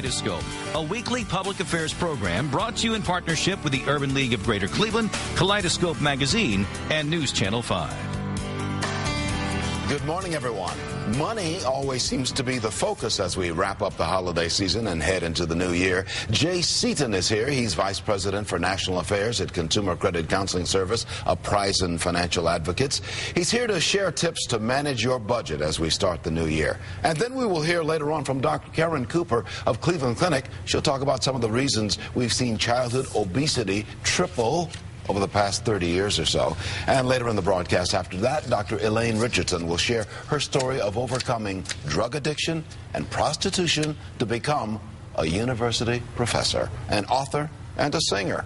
Kaleidoscope, a weekly public affairs program brought to you in partnership with the Urban League of Greater Cleveland, Kaleidoscope Magazine, and News Channel 5. Good morning, everyone. Money always seems to be the focus as we wrap up the holiday season and head into the new year. Jay Seaton is here. He's Vice President for National Affairs at Consumer Credit Counseling Service, a prize and financial advocates. He's here to share tips to manage your budget as we start the new year. And then we will hear later on from Dr. Karen Cooper of Cleveland Clinic. She'll talk about some of the reasons we've seen childhood obesity triple over the past 30 years or so. And later in the broadcast after that, Dr. Elaine Richardson will share her story of overcoming drug addiction and prostitution to become a university professor, an author, and a singer.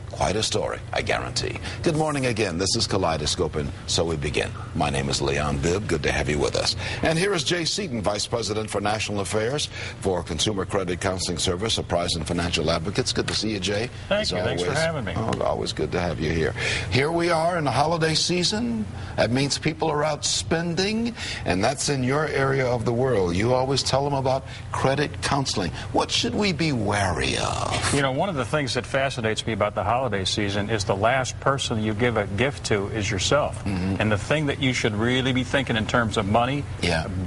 Quite a story, I guarantee. Good morning again. This is Kaleidoscope, and so we begin. My name is Leon Bibb. Good to have you with us. And here is Jay Seaton, Vice President for National Affairs for Consumer Credit Counseling Service, a prize and financial advocates. Good to see you, Jay. Thank you. Thanks for having me. Oh, always good to have you here. Here we are in the holiday season. That means people are out spending, and that's in your area of the world. You always tell them about credit counseling. What should we be wary of? You know, one of the things that fascinates me about the holiday season is the last person you give a gift to is yourself. And the thing that you should really be thinking in terms of money,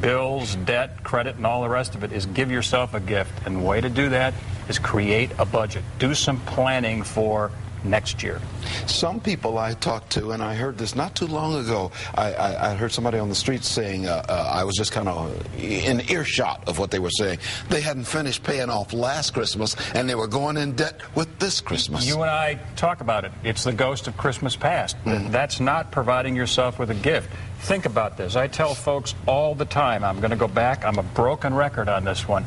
bills, debt, credit, and all the rest of it is give yourself a gift. And the way to do that is create a budget. Do some planning for next year. Some people I talked to, and I heard this not too long ago, I heard somebody on the street saying, I was just kind of in earshot of what they were saying. They hadn't finished paying off last Christmas, and they were going in debt with this Christmas. You and I talk about it. It's the ghost of Christmas past. That's not providing yourself with a gift. Think about this. I tell folks all the time, I'm going to go back, I'm a broken record on this one.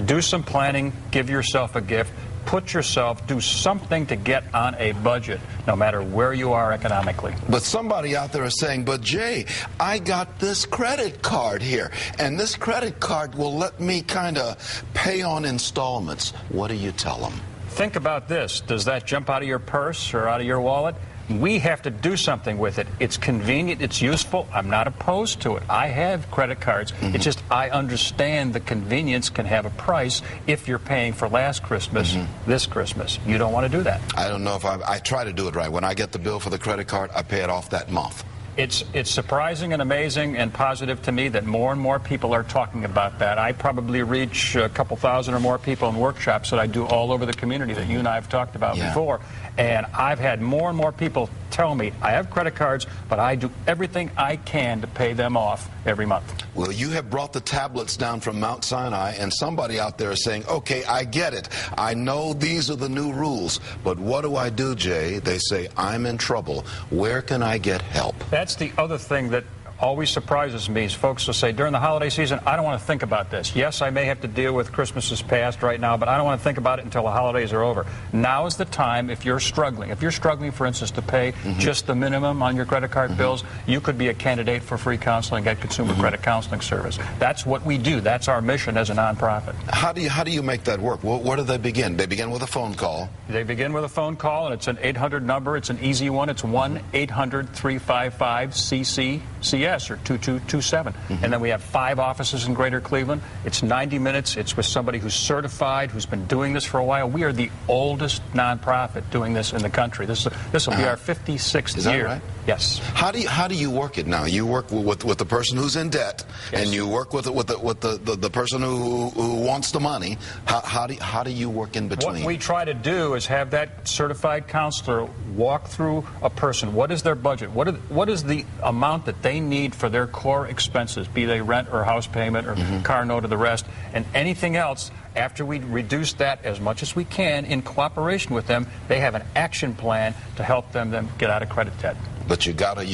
Do some planning, give yourself a gift. Put yourself, do something to get on a budget, no matter where you are economically. But somebody out there is saying, but Jay, I got this credit card here, and this credit card will let me kind of pay on installments. What do you tell them? Think about this. Does that jump out of your purse or out of your wallet? We have to do something with it. It's convenient, it's useful. I'm not opposed to it. I have credit cards. It's just I understand the convenience can have a price if you're paying for last Christmas, this Christmas. You don't want to do that. I don't know if I try to do it right. When I get the bill for the credit card, I pay it off that month. It's surprising and amazing and positive to me that more and more people are talking about that. I probably reach a couple thousand or more people in workshops that I do all over the community that you and I have talked about before. And I've had more and more people tell me, I have credit cards, but I do everything I can to pay them off every month. Well, you have brought the tablets down from Mount Sinai, and somebody out there is saying, okay, I get it. I know these are the new rules, but what do I do, Jay? They say, I'm in trouble. Where can I get help? That's the other thing that always surprises me is folks will say, during the holiday season, I don't want to think about this. Yes, I may have to deal with Christmas's past right now, but I don't want to think about it until the holidays are over. Now is the time if you're struggling. If you're struggling, for instance, to pay just the minimum on your credit card bills, you could be a candidate for free counseling at Consumer Credit Counseling Service. That's what we do. That's our mission as a nonprofit. How do you make that work? Where do they begin? They begin with a phone call. They begin with a phone call, and it's an 800 number. It's an easy one. It's 1-800-355-CCCS. Or 2227. And then we have 5 offices in Greater Cleveland. It's 90 minutes. It's with somebody who's certified, who's been doing this for a while. We are the oldest nonprofit doing this in the country. This will be our 56th Is that year. Right? Yes. How do you work it now? You work with the person who's in debt, and you work with the person who wants the money. How do you work in between? What we try to do is have that certified counselor walk through a person. What is their budget? What is the amount that they need for their core expenses, be they rent or house payment or car note or the rest, and anything else. After we reduce that as much as we can in cooperation with them, they have an action plan to help them get out of credit debt. But you gotta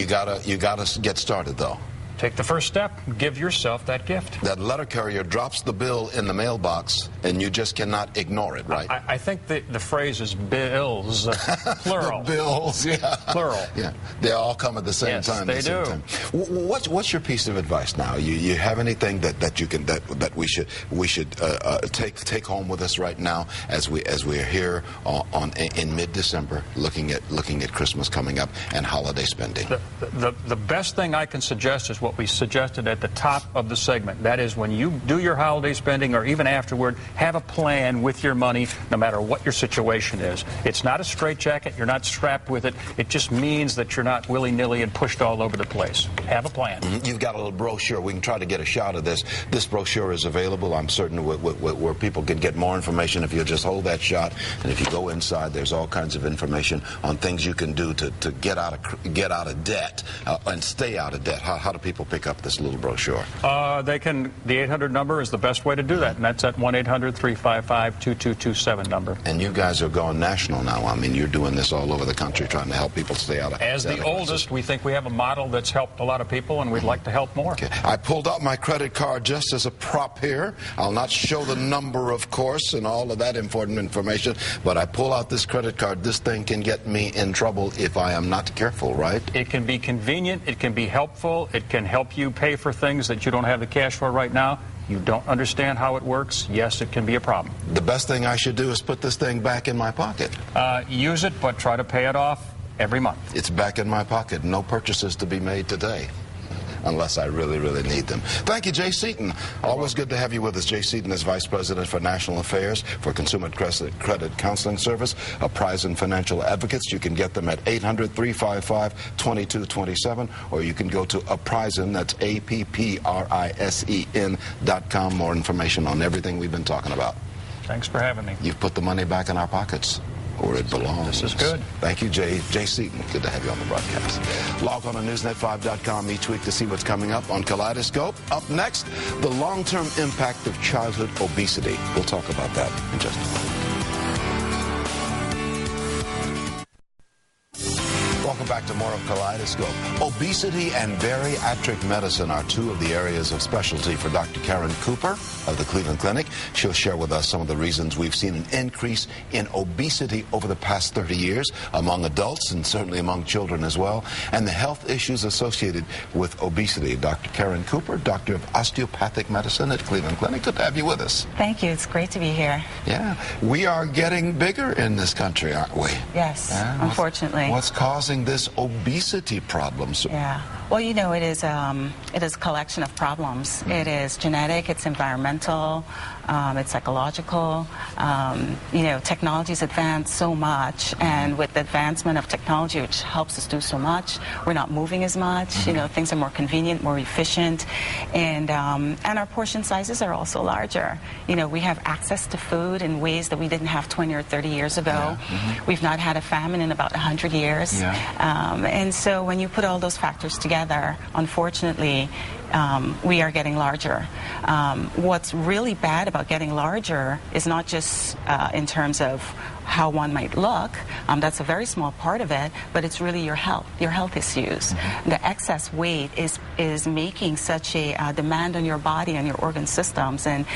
get started though. Take the first step. Give yourself that gift. That letter carrier drops the bill in the mailbox, and you just cannot ignore it, right? I think the phrase is bills, plural. The bills, yeah. Plural. Yeah, they all come at the same time. Yes, they do. What's your piece of advice now? You have anything that we should take home with us right now as we are here in mid-December, looking at Christmas coming up and holiday spending? The best thing I can suggest is what what we suggested at the top of the segment. That is, when you do your holiday spending or even afterward, have a plan with your money no matter what your situation is. It's not a straitjacket. You're not strapped with it. It just means that you're not willy-nilly and pushed all over the place. Have a plan. You've got a little brochure. We can try to get a shot of this. This brochure is available, I'm certain, where people can get more information if you'll just hold that shot. And if you go inside, there's all kinds of information on things you can do to get out of debt and stay out of debt. How do people pick up this little brochure? They can. The 800 number is the best way to do that, and that's at 1-800-355-2227 number. And you guys are going national now. I mean, you're doing this all over the country, trying to help people stay out of debt. As the oldest, we think we have a model that's helped a lot of people, and we'd like to help more. Okay. I pulled out my credit card just as a prop here. I'll not show the number, of course, and all of that important information, but I pull out this credit card. This thing can get me in trouble if I am not careful, right? It can be convenient. It can be helpful. It can help you pay for things that you don't have the cash for right now. You don't understand how it works. Yes, it can be a problem. The best thing I should do is put this thing back in my pocket. Use it, but try to pay it off every month. It's back in my pocket. No purchases to be made today, unless I really, really need them. Thank you, Jay Seaton. Always good to have you with us. Jay Seaton is Vice President for National Affairs for Consumer Credit Counseling Service, a prize in financial advocates. You can get them at 800-355-2227, or you can go to Apprisen, that's APPRISEN.com. More information on everything we've been talking about. Thanks for having me. You've put the money back in our pockets, where it belongs. This is good. Thank you, Jay Seaton. Good to have you on the broadcast. Log on to Newsnet5.com each week to see what's coming up on Kaleidoscope. Up next, the long-term impact of childhood obesity. We'll talk about that in just a moment. Welcome back to more of Kaleidoscope. Obesity and bariatric medicine are two of the areas of specialty for Dr. Karen Cooper of the Cleveland Clinic. She'll share with us some of the reasons we've seen an increase in obesity over the past 30 years among adults and certainly among children as well, and the health issues associated with obesity. Dr. Karen Cooper, Doctor of Osteopathic Medicine at Cleveland Clinic. Good to have you with us. Thank you. It's great to be here. Yeah. We are getting bigger in this country, aren't we? Yes, unfortunately. What's causing this obesity problem? Yeah. Well, you know, it is a collection of problems. It is genetic, it's environmental, it's psychological. You know, technology's advanced so much, and with the advancement of technology, which helps us do so much, we're not moving as much. You know, things are more convenient, more efficient, and our portion sizes are also larger. You know, we have access to food in ways that we didn't have 20 or 30 years ago. We've not had a famine in about 100 years. And so when you put all those factors together, unfortunately, we are getting larger. What's really bad about getting larger is not just in terms of how one might look. That's a very small part of it, but it's really your health issues. The excess weight is making such a demand on your body and your organ systems, and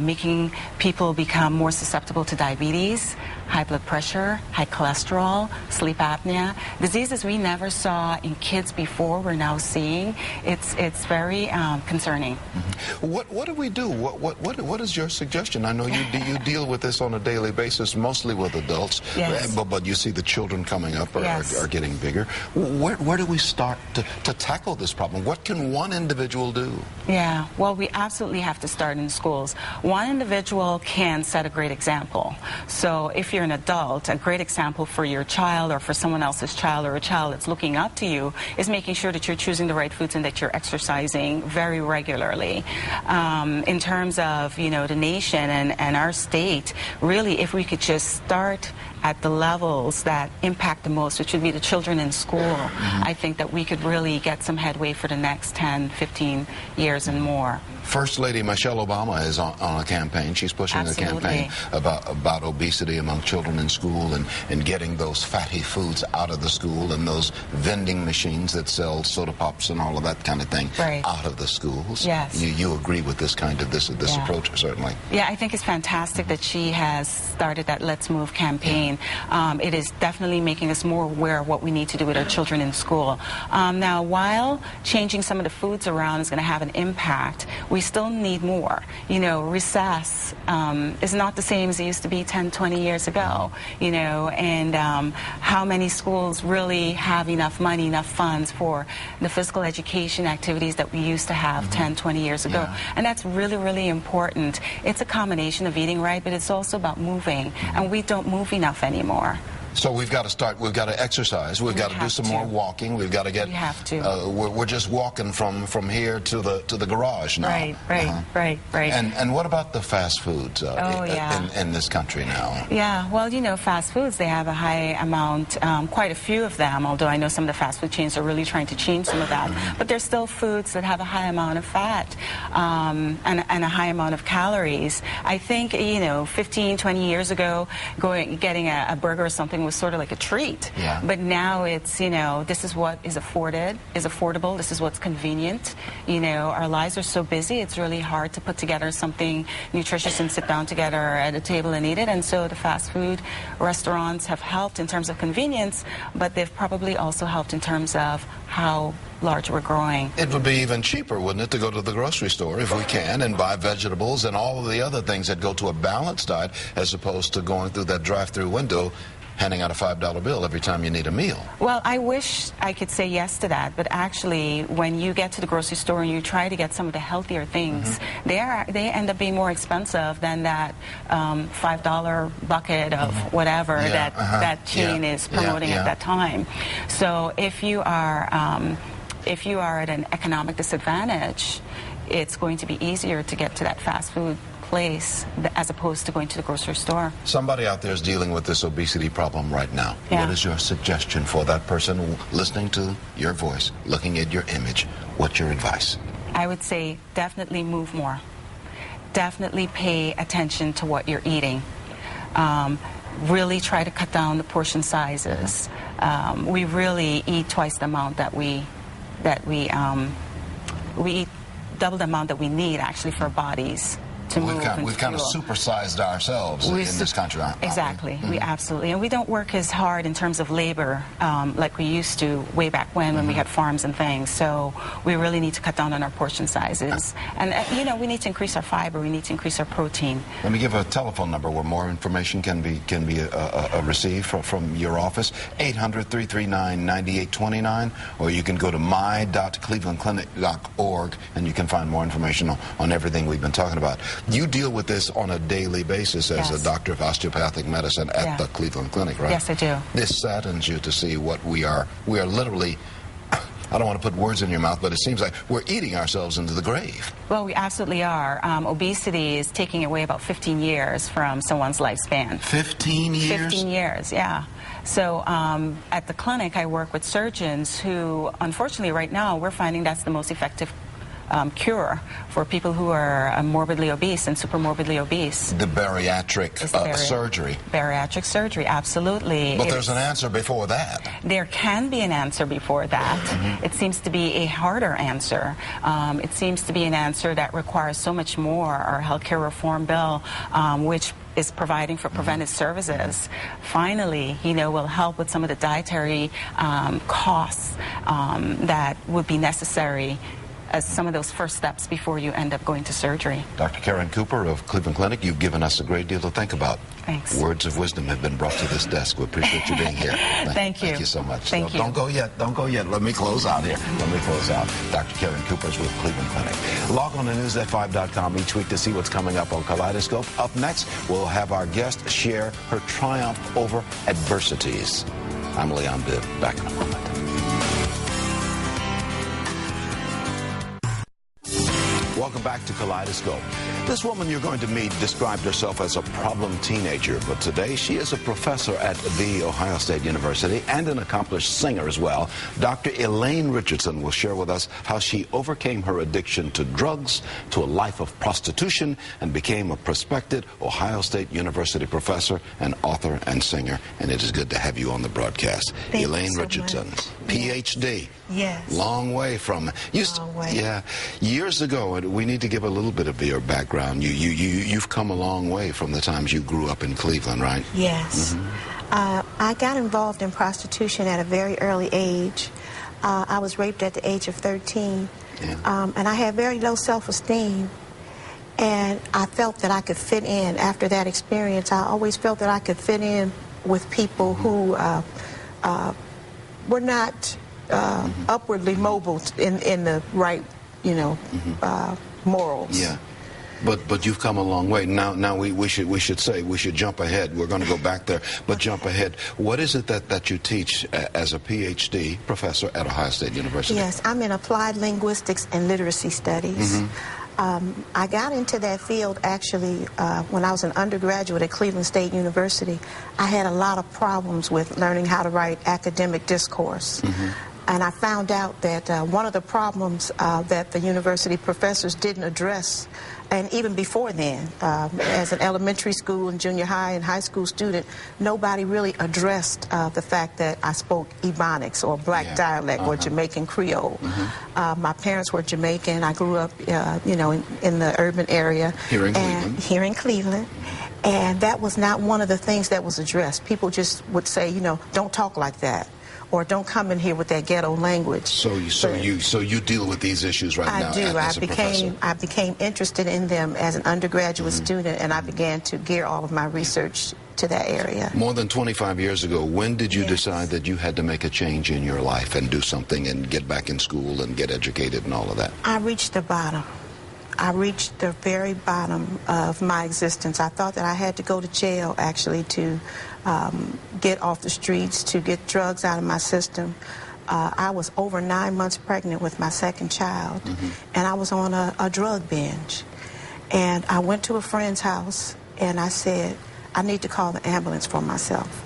making people become more susceptible to diabetes, high blood pressure, high cholesterol, sleep apnea, diseases we never saw in kids before we're now seeing. It's very concerning. What do we do? What is your suggestion? I know you deal with this on a daily basis, mostly with adults, but you see the children coming up are getting bigger. Where do we start to tackle this problem? What can one individual do? Yeah, well, we absolutely have to start in schools. One individual can set a great example. So if you're an adult, a great example for your child or for someone else's child or a child that's looking up to you is making sure that you're choosing the right foods and that you're exercising very regularly. In terms of, you know, the nation and our state, really, if we could just start at the levels that impact the most, which would be the children in school, I think that we could really get some headway for the next 10, 15 years and more. First Lady Michelle Obama is on a campaign. She's pushing a campaign about obesity among children in school and getting those fatty foods out of the school and those vending machines that sell soda pops and all of that kind of thing out of the schools. Yes. You agree with this kind of this approach, certainly. Yeah, I think it's fantastic that she has started that Let's Move campaign. It is definitely making us more aware of what we need to do with our children in school. Now, while changing some of the foods around is going to have an impact, we still need more. You know, recess is not the same as it used to be 10, 20 years ago, you know, and how many schools really have enough money, enough funds for the physical education activities that we used to have 10, 20 years ago. And that's really, really important. It's a combination of eating right, but it's also about moving, and we don't move enough anymore. So we've got to start, we've got to exercise, we've got to do some more walking, we've got to get, we're just walking from here to the garage now. Right. And what about the fast foods in this country now? Yeah, well, you know, fast foods, they have a high amount, quite a few of them, although I know some of the fast food chains are really trying to change some of that. But there's still foods that have a high amount of fat and a high amount of calories. I think, you know, 15, 20 years ago, getting a burger or something was sort of like a treat. But now it's, you know, this is what is affordable, this is what's convenient. You know, our lives are so busy, it's really hard to put together something nutritious and sit down together at a table and eat it. And so the fast food restaurants have helped in terms of convenience, but they've probably also helped in terms of how large we're growing. It would be even cheaper, wouldn't it, to go to the grocery store if we can and buy vegetables and all of the other things that go to a balanced diet, as opposed to going through that drive-through window handing out a $5 bill every time you need a meal. Well, I wish I could say yes to that, but actually, when you get to the grocery store and you try to get some of the healthier things, they end up being more expensive than that $5 bucket of whatever that chain is promoting at that time. So if you are at an economic disadvantage, it's going to be easier to get to that fast food place as opposed to going to the grocery store. Somebody out there is dealing with this obesity problem right now. What is your suggestion for that person listening to your voice, looking at your image? What's your advice? I would say definitely move more. Definitely pay attention to what you're eating. Really try to cut down the portion sizes. We really eat twice the amount that we eat double the amount that we need actually for our bodies. We've kind of supersized ourselves in this country. Exactly. We absolutely. And we don't work as hard in terms of labor like we used to way back when we had farms and things. So we really need to cut down on our portion sizes. And, you know, we need to increase our fiber. We need to increase our protein. Let me give a telephone number where more information can be received from your office, 800-339-9829, or you can go to my.clevelandclinic.org and you can find more information on everything we've been talking about. You deal with this on a daily basis as a doctor of osteopathic medicine at the Cleveland Clinic, right? Yes, I do. This saddens you to see what we are literally, I don't want to put words in your mouth, but it seems like we're eating ourselves into the grave. Well, we absolutely are. Obesity is taking away about 15 years from someone's lifespan. 15 years? 15 years, yeah. So at the clinic, I work with surgeons who, unfortunately, right now, we're finding that's the most effective cure for people who are morbidly obese and supermorbidly obese. The bariatric surgery. Bariatric surgery, absolutely. But there's an answer before that. There can be an answer before that. It seems to be a harder answer. It seems to be an answer that requires so much more. Our healthcare reform bill, which is providing for preventive services, finally, you know, will help with some of the dietary costs that would be necessary as some of those first steps before you end up going to surgery. Dr. Karen Cooper of Cleveland Clinic, you've given us a great deal to think about. Thanks. Words of wisdom have been brought to this desk. We appreciate you being here. Thank you. Thank you so much. Thank you. Don't go yet. Don't go yet. Let me close out here. Let me close out. Dr. Karen Cooper is with Cleveland Clinic. Log on to newsnet5.com each week to see what's coming up on Kaleidoscope. Up next, we'll have our guest share her triumph over adversities. I'm Leon Bibb. Back in a moment. Welcome back to Kaleidoscope. This woman you're going to meet described herself as a problem teenager, but today she is a professor at The Ohio State University and an accomplished singer as well. Dr. Elaine Richardson will share with us how she overcame her addiction to drugs, to a life of prostitution, and became a prospective Ohio State University professor and author and singer. And it is good to have you on the broadcast. Thank Elaine you so Richardson, much. PhD. Yes. Long way from Long way. Yeah. Years ago, we need to give a little bit of your background. You've come a long way from the times you grew up in Cleveland, right? Yes. I got involved in prostitution at a very early age. I was raped at the age of 13. Yeah. And I had very low self-esteem. And I felt that I could fit in. After that experience, I always felt that I could fit in with people who were not upwardly mobile in the right, morals. Yeah. But you've come a long way. Now we should jump ahead. We're going to go back there, but jump ahead. What is it that you teach as a PhD professor at Ohio State University? Yes, I'm in applied linguistics and literacy studies. I got into that field actually when I was an undergraduate at Cleveland State University. I had a lot of problems with learning how to write academic discourse. And I found out that one of the problems that the university professors didn't address, and even before then, as an elementary school and junior high and high school student, nobody really addressed the fact that I spoke Ebonics or black dialect or Jamaican Creole. My parents were Jamaican. I grew up, in the urban area. Here in Cleveland. Here in Cleveland. And that was not one of the things that was addressed. People just would say, don't talk like that, or don't come in here with that ghetto language. So you deal with these issues right now. I do. As a professor. I became interested in them as an undergraduate student, and I began to gear all of my research to that area. More than 25 years ago, when did you decide that you had to make a change in your life and do something and get back in school and get educated and all of that? I reached the bottom. I reached the very bottom of my existence. I thought that I had to go to jail, actually, to get off the streets, to get drugs out of my system. I was over 9 months pregnant with my second child, and I was on a drug binge. And I went to a friend's house, and I said, I need to call the ambulance for myself.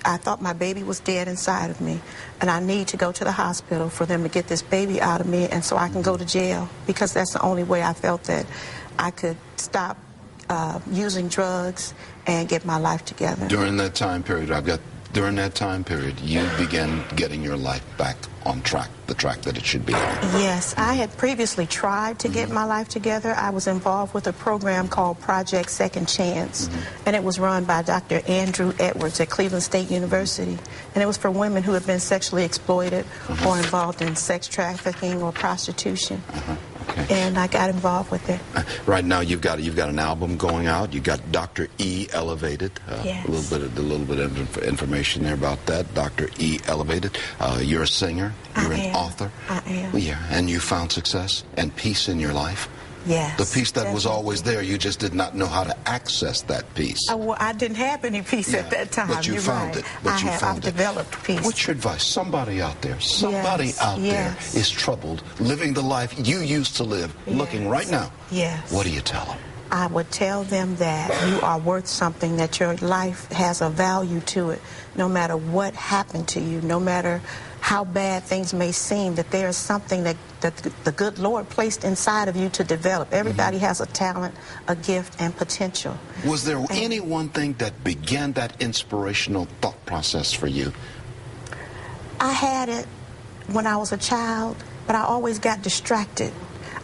I thought my baby was dead inside of me, and I need to go to the hospital for them to get this baby out of me, and so I can go to jail, because that's the only way I felt that I could stop using drugs and get my life together. During that time period, you began getting your life back on track, the track that it should be on. Yes, I had previously tried to get my life together. I was involved with a program called Project Second Chance, and it was run by Dr. Andrew Edwards at Cleveland State University, and it was for women who had been sexually exploited or involved in sex trafficking or prostitution. Okay. And I got involved with it. Right now, you've got an album going out. You got Dr. E Elevated. Yes. A little bit of information there about that. Dr. E Elevated. You're a singer. You're an author. I am. Yeah, and you found success and peace in your life. Yes. The peace that was definitely. always there. You just did not know how to access that peace. Well, I didn't have any peace at that time. But you You're found right. it. But I've developed peace. What's your advice? Somebody out there there is troubled, living the life you used to live, looking right now. Yes. What do you tell them? I would tell them that you are worth something, that your life has a value to it, no matter what happened to you, no matter how bad things may seem, that there is something that the good Lord placed inside of you to develop. Everybody has a talent, a gift, and potential. Was there any one thing that began that inspirational thought process for you? I had it when I was a child, but I always got distracted.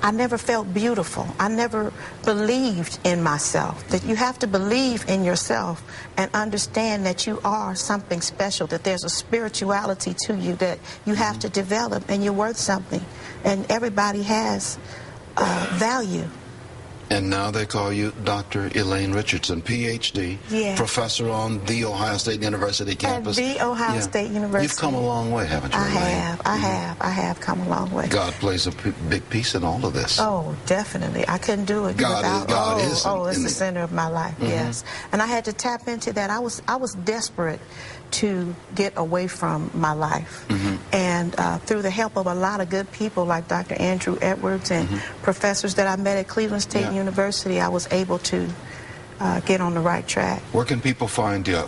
I never felt beautiful. I never believed in myself. That you have to believe in yourself and understand that you are something special, that there's a spirituality to you that you have to develop, and you're worth something. And everybody has value. And now they call you Dr. Elaine Richardson, PhD, professor on the Ohio State University campus. At the Ohio State University. You've come a long way, haven't you, Elaine? I have come a long way. God plays a big piece in all of this. Oh, definitely. I couldn't do it without. God is it's the center of my life. Yes, and I had to tap into that. I was desperate to get away from my life, and And through the help of a lot of good people like Dr. Andrew Edwards and professors that I met at Cleveland State University, I was able to get on the right track. Where can people find your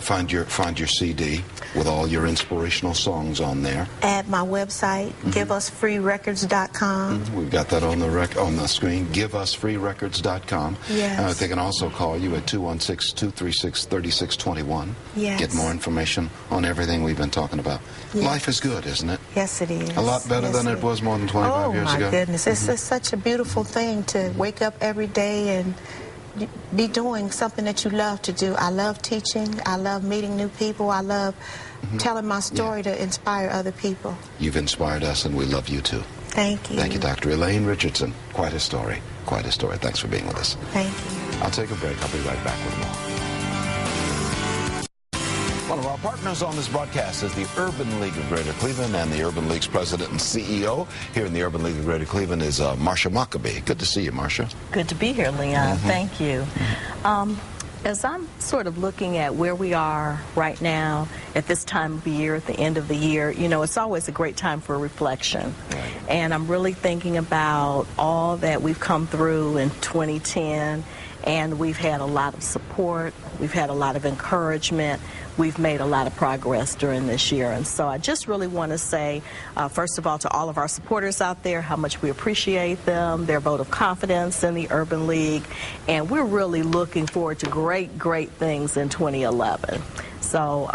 CD with all your inspirational songs on there? At my website, giveusfreerecords.com. We've got that on the screen, giveusfreerecords.com. Yes. They can also call you at 216-236-3621. Yes. Get more information on everything we've been talking about. Yes. Life is good, isn't it? Yes, it is. A lot better than it was more than 25 years ago. Oh, my goodness. It's just such a beautiful thing to wake up every day and be doing something that you love to do. I love teaching. I love meeting new people. I love telling my story to inspire other people. You've inspired us, and we love you, too. Thank you. Thank you, Dr. Elaine Richardson. Quite a story. Quite a story. Thanks for being with us. Thank you. I'll take a break. I'll be right back with more. One of our partners on this broadcast is the Urban League of Greater Cleveland, and the Urban League's president and CEO here in the Urban League of Greater Cleveland is Marcia Mockabee. Good to see you, Marcia. Good to be here, Leon. Thank you. As I'm sort of looking at where we are right now at this time of the year, at the end of the year, you know, it's always a great time for reflection. And I'm really thinking about all that we've come through in 2010, and we've had a lot of support, we've had a lot of encouragement, we've made a lot of progress during this year. And so I just really want to say, first of all, to all of our supporters out there, how much we appreciate them, their vote of confidence in the Urban League, and we're really looking forward to great, great things in 2011. So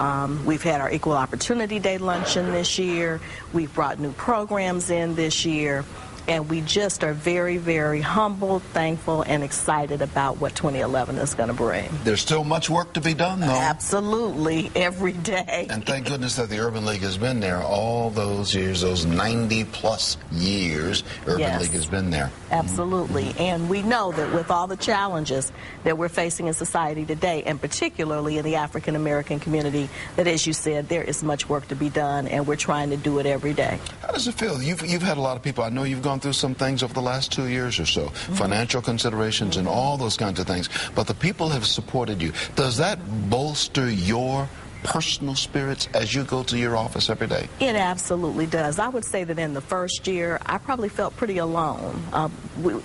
we've had our Equal Opportunity Day luncheon this year, we've brought new programs in this year, and we just are very, very humble, thankful, and excited about what 2011 is going to bring. There's still much work to be done, though. Absolutely, every day. And thank goodness that the Urban League has been there all those years, those 90-plus years. Urban League has been there. Absolutely. And we know that with all the challenges that we're facing in society today, and particularly in the African-American community, that, as you said, there is much work to be done, and we're trying to do it every day. How does it feel? You've had a lot of people. I know you've gone through some things over the last 2 years or so, financial considerations and all those kinds of things, but the people have supported you. Does that bolster your personal spirits as you go to your office every day? It absolutely does. I would say that in the first year, I probably felt pretty alone.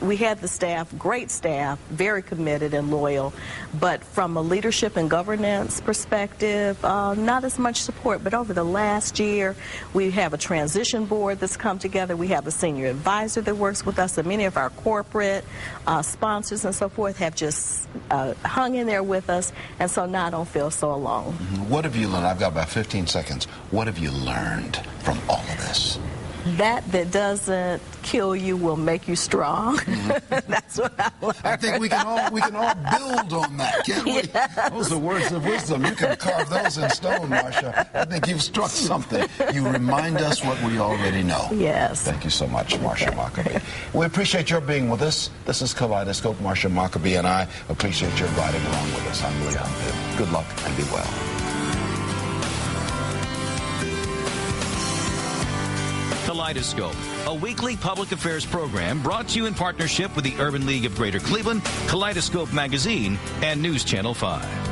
We had the staff, great staff, very committed and loyal, but from a leadership and governance perspective, not as much support. But over the last year, we have a transition board that's come together. We have a senior advisor that works with us, and many of our corporate sponsors and so forth have just hung in there with us, and so now I don't feel so alone. What have you learned? I've got about 15 seconds. What have you learned from all of this? That doesn't kill you will make you strong. That's what I learned. I think we can all build on that, can't we? Yes. Those are words of wisdom. You can carve those in stone, Marcia. I think you've struck something. You remind us what we already know. Yes. Thank you so much, Marcia Mockabee. We appreciate your being with us. This is Kaleidoscope. Marcia Mockabee and I appreciate your riding along with us. I'm Leon Pitt. Good luck and be well. Kaleidoscope, a weekly public affairs program brought to you in partnership with the Urban League of Greater Cleveland, Kaleidoscope Magazine, and News Channel 5.